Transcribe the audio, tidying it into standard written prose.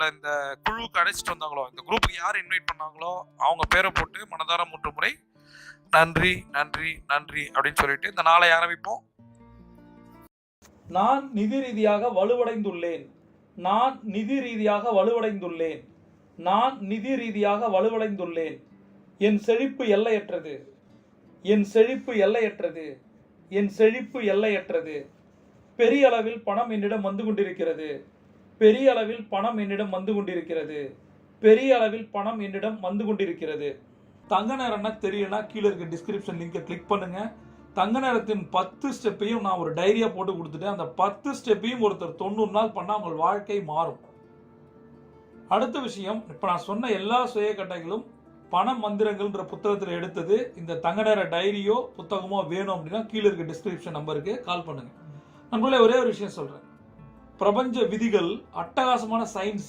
உங்களை இந்த குழுவுக்கு அழைச்சிட்டு வந்தாங்களோ, இந்த குரூப்புக்கு யார் இன்வைட் பண்ணாங்களோ அவங்க பேரை போட்டு மனதார 3 முறை நன்றி நன்றி நன்றி அப்படின்னு சொல்லிட்டு இந்த நாளை ஆரம்பிப்போம். நான் நிதி ரீதியாக வலுவடைந்துள்ளேன். நான் நிதி ரீதியாக வலுவடைந்துள்ளேன். நான் நிதி ரீதியாக வலுவடைந்துள்ளேன். என் செழிப்பு எல்லையற்றது. என் செழிப்பு எல்லையற்றது. என் செழிப்பு எல்லையற்றது. பெரிய அளவில் பணம் என்னிடம் வந்து கொண்டிருக்கிறது. பெரிய அளவில் பணம் என்னிடம் வந்து கொண்டிருக்கிறது. பெரிய அளவில் பணம் என்னிடம் வந்து கொண்டிருக்கிறது. தங்க நேரம்னா தெரியலனா கீழே இருக்க டிஸ்கிரிப்ஷன் லிங்கை கிளிக் பண்ணுங்க. தங்க நேரத்தின் 10 ஸ்டெப்பையும் நான் ஒரு டைரியா போட்டு கொடுத்துட்டேன். அந்த 10 ஸ்டெப்பையும் ஒருத்தர் 90 நாள் பண்ணால் உங்கள் வாழ்க்கை மாறும். அடுத்த விஷயம், இப்போ நான் சொன்ன எல்லா சுய கட்டைகளும் பண மந்திரங்கள்ன்ற புத்தகத்தில் எடுத்தது. இந்த தங்க நேர டைரியோ புத்தகமோ வேணும் அப்படின்னா கீழே இருக்க டிஸ்கிரிப்ஷன் நம்பருக்கு கால் பண்ணுங்க. நண்பர்களே, ஒரே ஒரு விஷயம் சொல்றேன். பிரபஞ்ச விதிகள் அட்டகாசமான சயின்ஸ்.